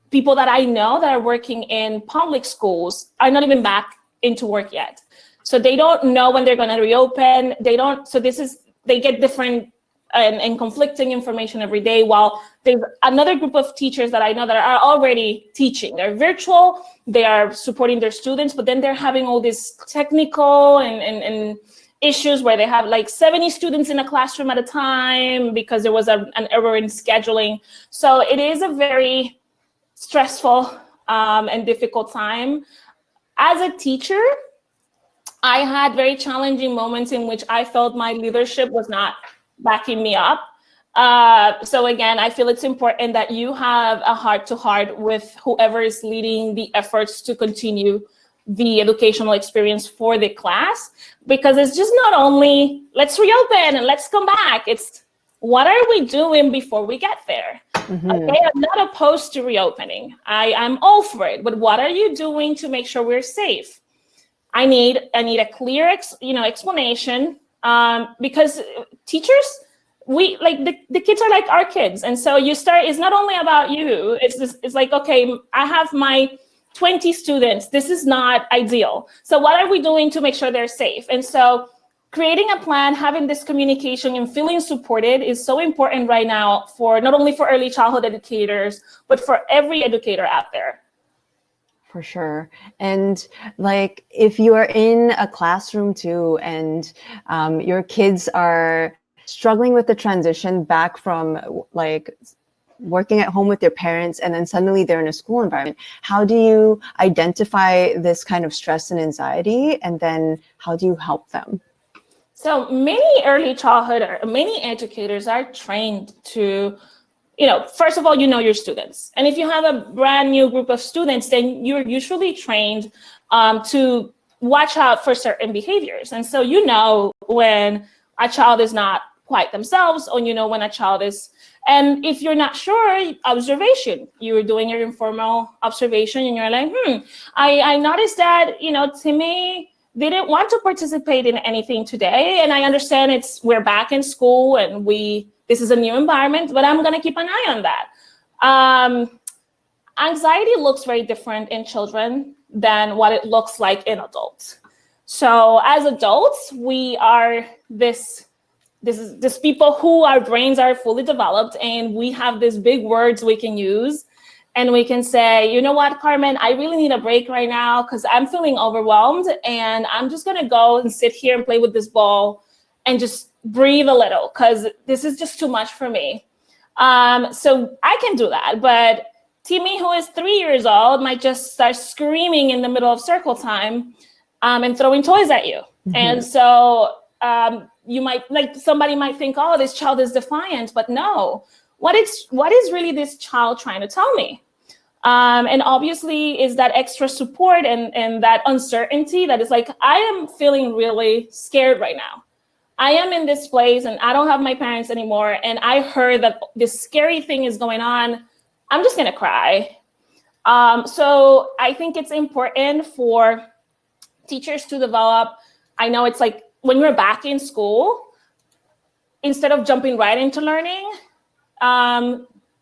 Speaker 3: people that I know that are working in public schools are not even back into work yet. So they don't know when they're going to reopen. They get different and conflicting information every day, while there's another group of teachers that I know that are already teaching. They're virtual, they are supporting their students, but then they're having all these technical and issues where they have 70 students in a classroom at a time because there was an error in scheduling. So it is a very stressful and difficult time. As a teacher, I had very challenging moments in which I felt my leadership was not backing me up. So again, I feel it's important that you have a heart-to-heart with whoever is leading the efforts to continue the educational experience for the class, because it's just not only let's reopen and let's come back. It's what are we doing before we get there? Mm-hmm. Okay, I'm not opposed to reopening. I'm all for it, but what are you doing to make sure we're safe? I need a clear explanation. Because teachers, the kids are like our kids. And so it's not only about you, it's okay, I have my 20 students, this is not ideal. So what are we doing to make sure they're safe? And so creating a plan, having this communication and feeling supported is so important right now for not only for early childhood educators, but for every educator out there.
Speaker 1: For sure. And if you are in a classroom too, and your kids are struggling with the transition back from working at home with their parents, and then suddenly they're in a school environment, how do you identify this kind of stress and anxiety? And then how do you help them?
Speaker 3: So many early childhood or many educators are trained to first of all, your students. And if you have a brand new group of students, then you're usually trained to watch out for certain behaviors. And so when a child is not quite themselves, or when a child is, and if you're not sure, observation. You're doing your informal observation and you're like, I noticed that, Timmy didn't want to participate in anything today. And I understand we're back in school and this is a new environment, but I'm going to keep an eye on that. Anxiety looks very different in children than what it looks like in adults. So as adults, we are this this people who our brains are fully developed, and we have these big words we can use, and we can say, you know what, Carmen, I really need a break right now because I'm feeling overwhelmed, and I'm just gonna go and sit here and play with this ball and just breathe a little because this is just too much for me. So I can do that, but Timmy, who is 3 years old, might just start screaming in the middle of circle time and throwing toys at you. Mm-hmm. And so you might, like, somebody might think, oh, this child is defiant, but no. What is really this child trying to tell me? And obviously is that extra support and that uncertainty that is like, I am feeling really scared right now. I am in this place and I don't have my parents anymore. And I heard that this scary thing is going on. I'm just gonna cry. So I think it's important for teachers to develop, I know it's like when we're back in school, instead of jumping right into learning,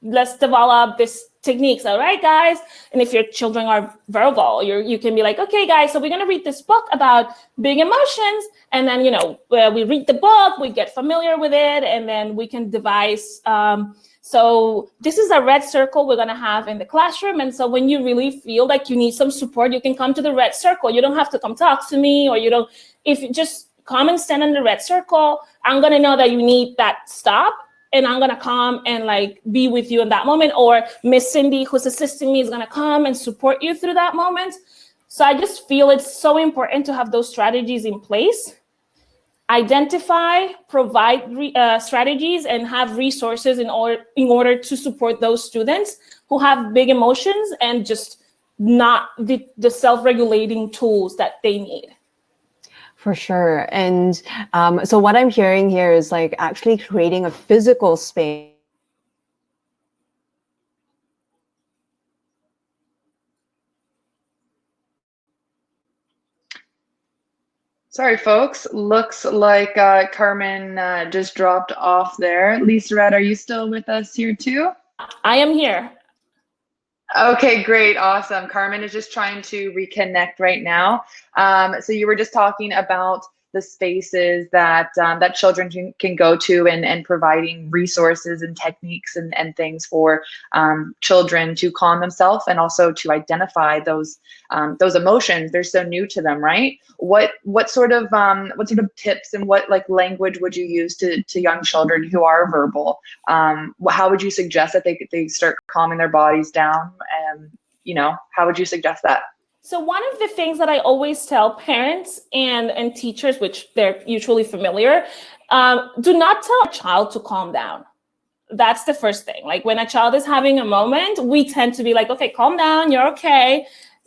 Speaker 3: let's develop this techniques. All right, guys. And if your children are verbal, you can be like, okay, guys, so we're going to read this book about big emotions. And then, we read the book, we get familiar with it, and then we can devise. So this is a red circle we're going to have in the classroom. And so when you really feel like you need some support, you can come to the red circle. You don't have to come talk to me, or if you just come and stand in the red circle, I'm going to know that you need that stop. And I'm gonna come and like be with you in that moment, or Miss Cindy, who's assisting me, is gonna come and support you through that moment. So I just feel it's so important to have those strategies in place. Identify, provide strategies, and have resources in order to support those students who have big emotions and just not the self-regulating tools that they need.
Speaker 1: For sure. And so what I'm hearing here is like actually creating a physical space.
Speaker 2: Sorry, folks. Looks like Carmen just dropped off there. Lissarette, are you still with us here too?
Speaker 3: I am here.
Speaker 2: Okay, great. Awesome. Carmen is just trying to reconnect right now. So you were just talking about the spaces that that children can go to and providing resources and techniques and things for children to calm themselves and also to identify those emotions. They're so new to them, right? What sort of tips and what like language would you use to young children who are verbal? How would you suggest that they start calming their bodies down? And how would you suggest that?
Speaker 3: So one of the things that I always tell parents and teachers, which they're usually familiar, do not tell a child to calm down. That's the first thing. Like when a child is having a moment, we tend to be like, okay, calm down, you're okay,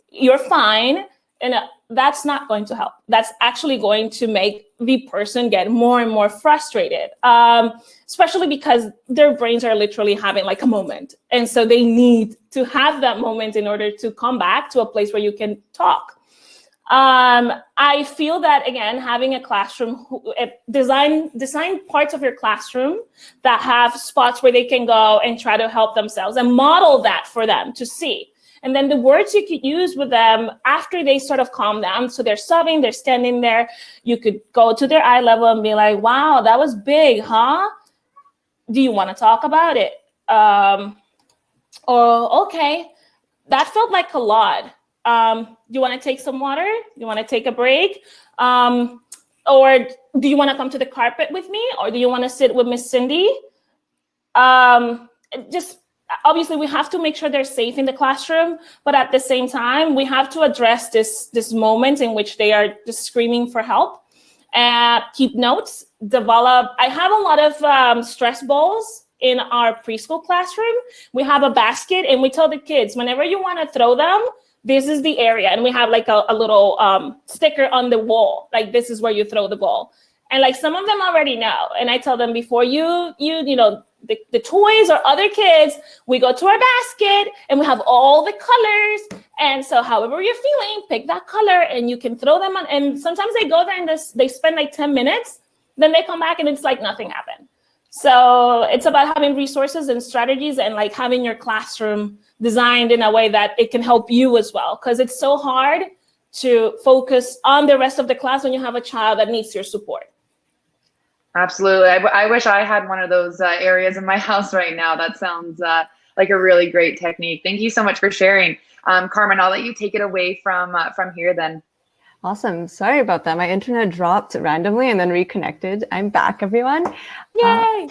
Speaker 3: you're fine. And that's not going to help. That's actually going to make the person get more and more frustrated, especially because their brains are literally having like a moment. And so they need to have that moment in order to come back to a place where you can talk. I feel that, again, having a classroom, design parts of your classroom that have spots where they can go and try to help themselves and model that for them to see. And then the words you could use with them after they sort of calm down. So they're sobbing, they're standing there. You could go to their eye level and be like, wow, that was big, huh? Do you want to talk about it? Or, okay, that felt like a lot. Do you want to take some water? Do you want to take a break? Or do you want to come to the carpet with me? Or do you want to sit with Miss Cindy? Obviously, we have to make sure they're safe in the classroom, but at the same time, we have to address this moment in which they are just screaming for help. Keep notes, develop. I have a lot of stress balls in our preschool classroom. We have a basket, and we tell the kids, whenever you want to throw them, this is the area. And we have like a little sticker on the wall, like this is where you throw the ball. And like some of them already know. And I tell them before the toys or other kids, we go to our basket and we have all the colors. And so however you're feeling, pick that color and you can throw them on. And sometimes they go there and they spend like 10 minutes. Then they come back and it's like nothing happened. So it's about having resources and strategies and like having your classroom designed in a way that it can help you as well. Because it's so hard to focus on the rest of the class when you have a child that needs your support.
Speaker 2: Absolutely. I wish I had one of those areas in my house right now. That sounds like a really great technique. Thank you so much for sharing. Carmen, I'll let you take it away from here then.
Speaker 1: Awesome. Sorry about that. My internet dropped randomly and then reconnected. I'm back, everyone.
Speaker 3: Yay!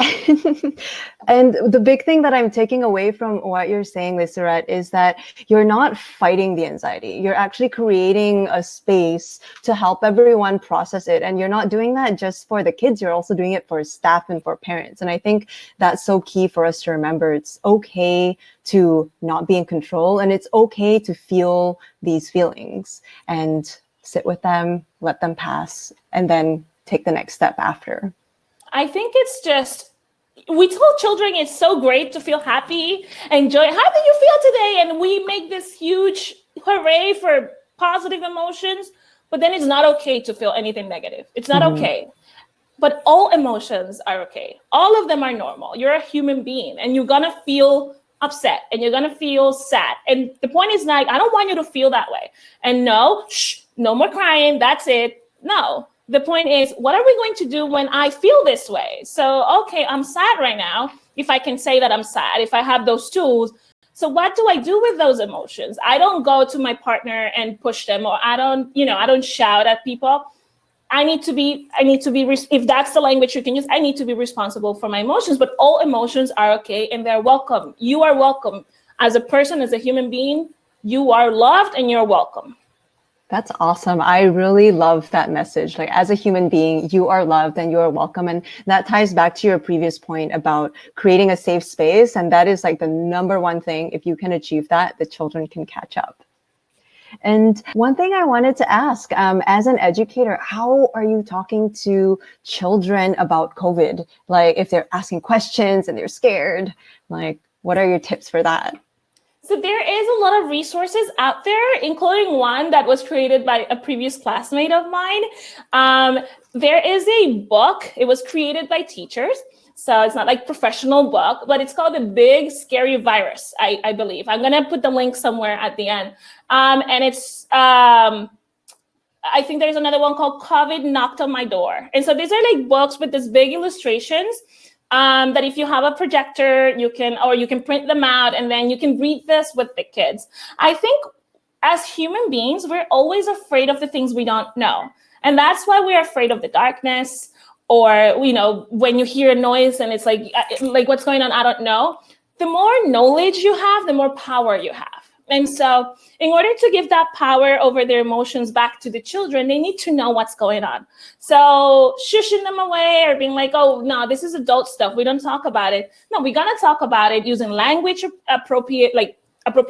Speaker 1: And the big thing that I'm taking away from what you're saying, Lissarette, is that you're not fighting the anxiety. You're actually creating a space to help everyone process it. And you're not doing that just for the kids. You're also doing it for staff and for parents. And I think that's so key for us to remember. It's okay to not be in control, and it's okay to feel these feelings and sit with them, let them pass, and then take the next step after.
Speaker 3: I think it's just, we tell children it's so great to feel happy, enjoy. How do you feel today? And we make this huge hooray for positive emotions, but then it's not okay to feel anything negative. It's not okay. But all emotions are okay. All of them are normal. You're a human being, and you're gonna feel upset and you're gonna feel sad. And the point is not, I don't want you to feel that way. And no, no more crying, that's it. No, the point is, what are we going to do when I feel this way? So, okay, I'm sad right now. If I can say that I'm sad, if I have those tools. So what do I do with those emotions? I don't go to my partner and push them, or I don't shout at people. I need to be, if that's the language you can use, I need to be responsible for my emotions, but all emotions are okay and they're welcome. You are welcome. As a person, as a human being, you are loved and you're welcome.
Speaker 1: That's awesome. I really love that message. Like, as a human being, you are loved and you are welcome. And that ties back to your previous point about creating a safe space. And that is like the number one thing. If you can achieve that, the children can catch up. And one thing I wanted to ask, as an educator, how are you talking to children about COVID? Like, if they're asking questions and they're scared, like, what are your tips for that?
Speaker 3: So there is a lot of resources out there, including one that was created by a previous classmate of mine. There is a book. It was created by teachers. So it's not like professional book, but it's called The Big Scary Virus, I believe. I'm going to put the link somewhere at the end. And it's, I think there's another one called COVID Knocked on My Door. And so these are like books with these big illustrations that if you have a projector, you can print them out and then you can read this with the kids. I think as human beings, we're always afraid of the things we don't know. And that's why we're afraid of the darkness, or, when you hear a noise and it's like what's going on, I don't know. The more knowledge you have, the more power you have. And so in order to give that power over their emotions back to the children, they need to know what's going on. So shushing them away or being like, oh, no, this is adult stuff, we don't talk about it. No, we gotta talk about it using language, appropriate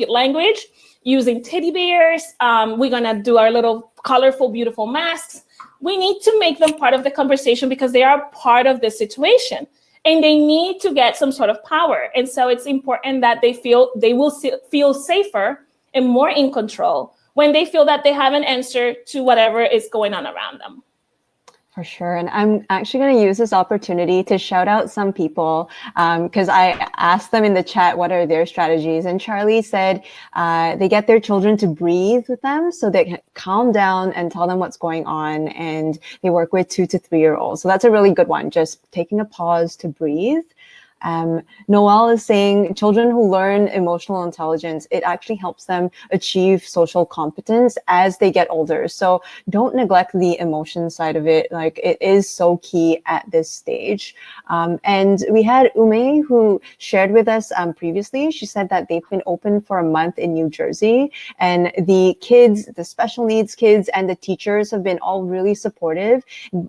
Speaker 3: language, using teddy bears. We're gonna do our little colorful, beautiful masks. We need to make them part of the conversation because they are part of the situation and they need to get some sort of power. And so it's important that they will feel safer and more in control when they feel that they have an answer to whatever is going on around them.
Speaker 1: For sure. And I'm actually going to use this opportunity to shout out some people because I asked them in the chat what are their strategies. And Charlie said they get their children to breathe with them so they can calm down and tell them what's going on. And they work with 2 to 3 year olds. So that's a really good one. Just taking a pause to breathe. Noelle is saying children who learn emotional intelligence, it actually helps them achieve social competence as they get older. So don't neglect the emotion side of it. Like, it is so key at this stage. And we had Ume who shared with us previously. She said that they've been open for a month in New Jersey, and the kids, the special needs kids and the teachers have been all really supportive.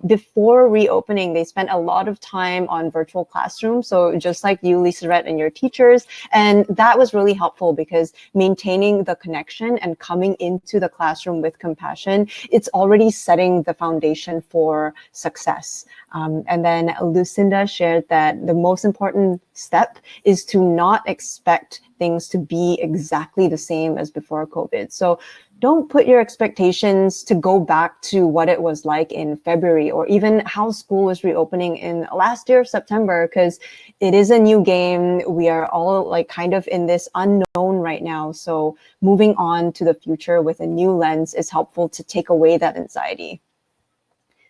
Speaker 1: Before reopening, they spent a lot of time on virtual classrooms. So just like you, Lissarette, and your teachers. And that was really helpful because maintaining the connection and coming into the classroom with compassion, it's already setting the foundation for success. And then Lucinda shared that the most important step is to not expect things to be exactly the same as before COVID. So don't put your expectations to go back to what it was like in February or even how school was reopening in last year, September, because it is a new game. We are all like kind of in this unknown right now. So moving on to the future with a new lens is helpful to take away that anxiety.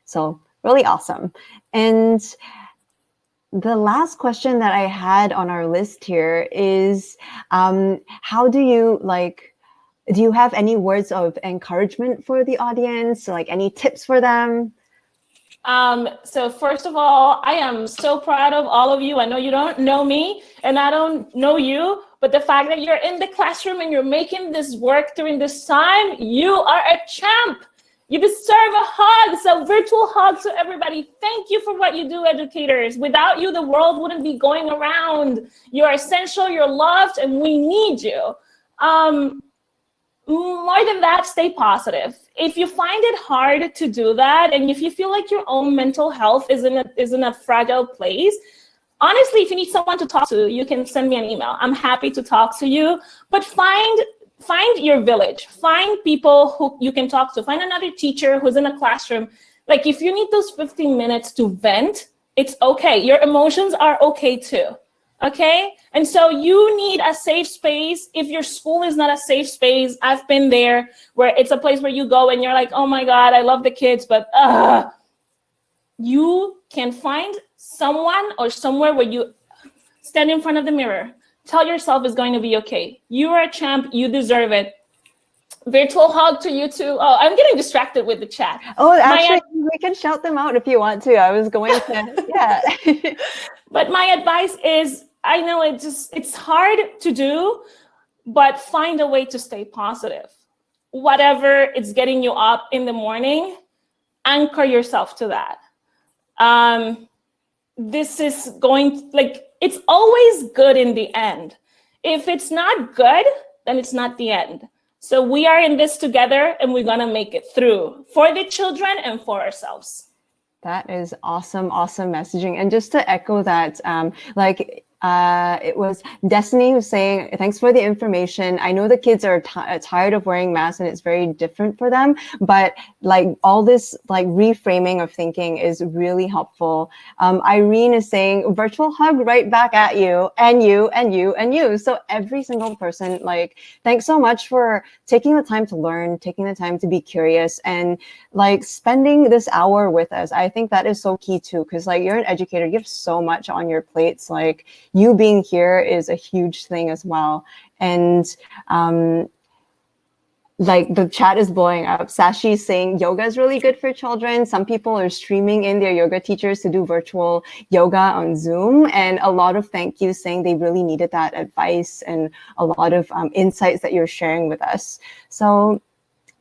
Speaker 1: So Really awesome. And the last question that I had on our list here is, how do you have any words of encouragement for the audience? Like any tips for them?
Speaker 3: So first of all, I am so proud of all of you. I know you don't know me and I don't know you, but the fact that you're in the classroom and you're making this work during this time, you are a champ. You deserve a hug, so virtual hug to everybody. Thank you for what you do, educators. Without you, the world wouldn't be going around. You're essential, you're loved, and we need you. More than that, stay positive. If you find it hard to do that, and if you feel like your own mental health is in a fragile place, honestly, if you need someone to talk to, you can send me an email. I'm happy to talk to you, but find your village, find people who you can talk to, find another teacher who's in a classroom. Like if you need those 15 minutes to vent, it's okay. Your emotions are okay too, okay? And so you need a safe space. If your school is not a safe space, I've been there, where it's a place where you go and you're like, oh my God, I love the kids, but you can find someone or somewhere where you stand in front of the mirror. Tell yourself it's going to be okay. You are a champ. You deserve it. Virtual hug to you too. Oh, I'm getting distracted with the chat.
Speaker 1: Oh, actually, we can shout them out if you want to. I was going to, yeah.
Speaker 3: But my advice is, I know it's hard to do, but find a way to stay positive. Whatever it's getting you up in the morning, anchor yourself to that. This is it's always good in the end. If it's not good, then it's not the end. So we are in this together and we're gonna make it through for the children and for ourselves.
Speaker 1: That is awesome messaging. And just to echo that, it was Destiny who's saying, thanks for the information. I know the kids are tired of wearing masks and it's very different for them, but like all this like reframing of thinking is really helpful. Irene is saying virtual hug right back at you and you and you and you. So every single person, like, thanks so much for taking the time to learn, taking the time to be curious and like spending this hour with us. I think that is so key too, because like you're an educator, you have so much on your plates. Like you being here is a huge thing as well. And like the chat is blowing up. Sashi is saying yoga is really good for children. Some people are streaming in their yoga teachers to do virtual yoga on Zoom. And a lot of thank yous saying they really needed that advice and a lot of insights that you're sharing with us. So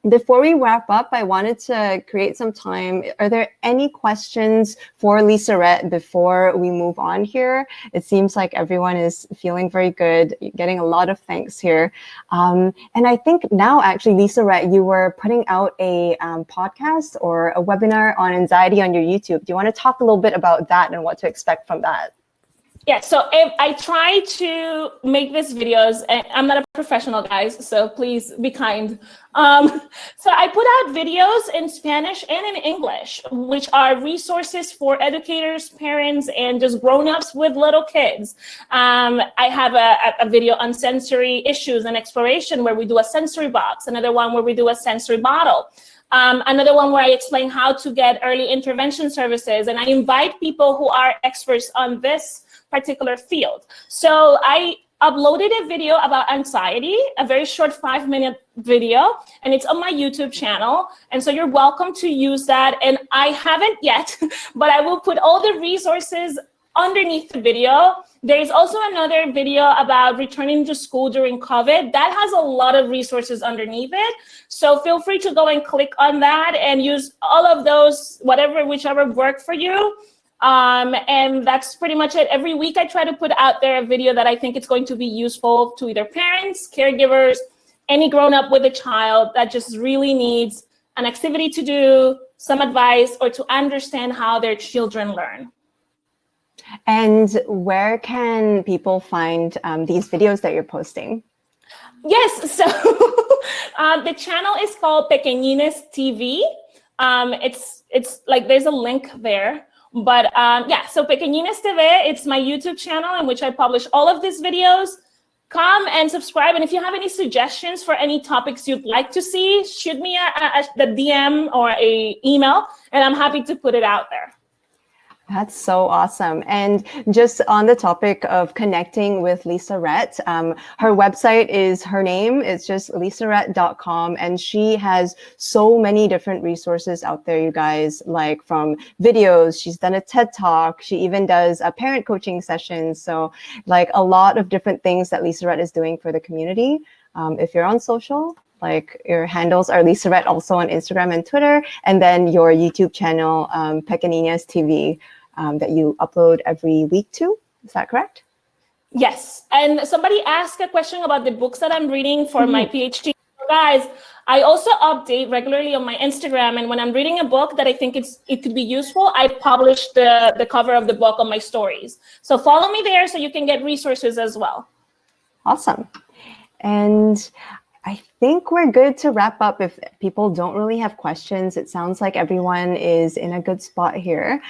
Speaker 1: before we wrap up, I wanted to create some time. Are there any questions for Lissarette before we move on here? It seems like everyone is feeling very good, getting a lot of thanks here. And I think now, actually, Lissarette, you were putting out a podcast or a webinar on anxiety on your YouTube. Do you want to talk a little bit about that and what to expect from that?
Speaker 3: Yeah, so if I try to make these videos, and I'm not a professional, guys, so please be kind. So I put out videos in Spanish and in English, which are resources for educators, parents, and just grown-ups with little kids. I have a video on sensory issues and exploration where we do a sensory box, another one where we do a sensory bottle. Another one where I explain how to get early intervention services, and I invite people who are experts on this particular field. So I uploaded a video about anxiety, a very short 5-minute video, and it's on my YouTube channel. And so you're welcome to use that. And I haven't yet, but I will put all the resources underneath the video. There's also another video about returning to school during COVID. That has a lot of resources underneath it. So feel free to go and click on that and use all of those, whichever work for you. And that's pretty much it. Every week I try to put out there a video that I think it's going to be useful to either parents, caregivers, any grown-up with a child that just really needs an activity to do, some advice, or to understand how their children learn.
Speaker 1: And where can people find these videos that you're posting?
Speaker 3: Yes, so the channel is called Pequeñines TV. It's like there's a link there. But yeah, so Pequeñines TV, it's my YouTube channel in which I publish all of these videos. come and subscribe. And if you have any suggestions for any topics you'd like to see, shoot me the DM or a email, and I'm happy to put it out there.
Speaker 1: That's so awesome. And just on the topic of connecting with Lissarette, her website is her name. It's just lissarette.com. And she has so many different resources out there, you guys, like from videos. She's done a TED Talk. She even does a parent coaching session. So like a lot of different things that Lissarette is doing for the community. If you're on social, like your handles are Lissarette also on Instagram and Twitter. And then your YouTube channel, Pequeñas TV. That you upload every week to. Is that correct?
Speaker 3: Yes. And somebody asked a question about the books that I'm reading for my PhD. Guys, I also update regularly on my Instagram, and when I'm reading a book that I think it could be useful, I publish the cover of the book on my stories. So follow me there so you can get resources as well.
Speaker 1: Awesome. And I think we're good to wrap up. If people don't really have questions, it sounds like everyone is in a good spot here.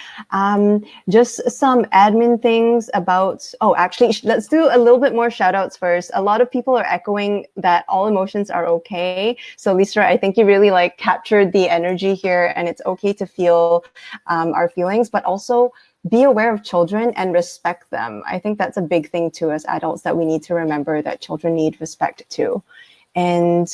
Speaker 1: Just some admin things about, actually, let's do a little bit more shout outs first. A lot of people are echoing that all emotions are okay. So Lisa, I think you really like captured the energy here, and it's okay to feel our feelings, but also be aware of children and respect them. I think that's a big thing too as adults, that we need to remember that children need respect too. And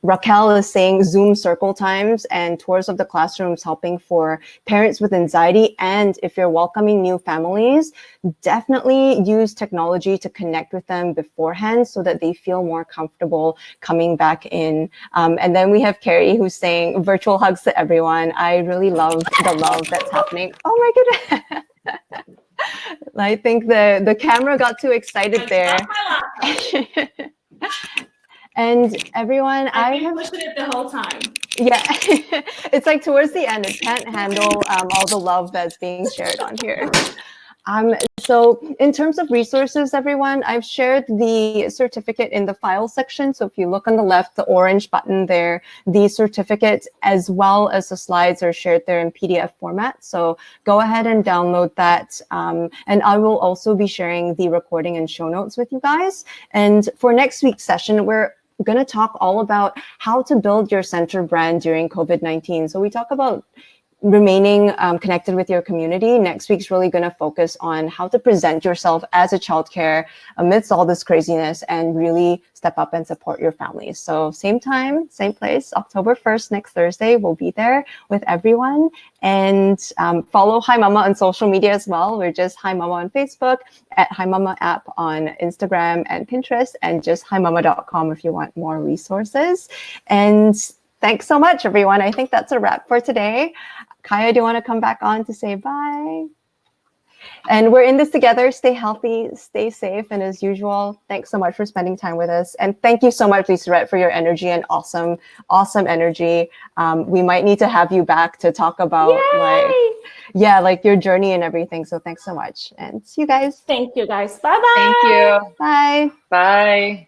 Speaker 1: Raquel is saying Zoom circle times and tours of the classrooms helping for parents with anxiety. And if you're welcoming new families, definitely use technology to connect with them beforehand so that they feel more comfortable coming back in. And then we have Carrie who's saying virtual hugs to everyone. I really love the love that's happening. Oh my goodness. I think the camera got too excited there. And everyone, I have
Speaker 3: pushed it the whole time.
Speaker 1: Yeah, it's like towards the end, it can't handle all the love that's being shared on here. So in terms of resources, everyone, I've shared the certificate in the file section. So if you look on the left, the orange button there, the certificate as well as the slides are shared there in PDF format. So go ahead and download that. And I will also be sharing the recording and show notes with you guys. And for next week's session, we're going to talk all about how to build your center brand during COVID-19. So we talk about remaining connected with your community. Next week's really going to focus on how to present yourself as a childcare amidst all this craziness and really step up and support your families. So same time, same place, October 1st, next Thursday, we'll be there with everyone. And follow Hi Mama on social media as well. We're just Hi Mama on Facebook, at Hi Mama app on Instagram and Pinterest, and just himama.com if you want more resources. And thanks so much, everyone. I think that's a wrap for today. Kaya, do you want to come back on to say bye? And we're in this together. Stay healthy, stay safe. And as usual, thanks so much for spending time with us. And thank you so much, Lissarette, for your energy and awesome energy. We might need to have you back to talk about like your journey and everything. So thanks so much. And see you guys.
Speaker 3: Thank you, guys. Bye-bye.
Speaker 2: Thank you.
Speaker 1: Bye.
Speaker 2: Bye.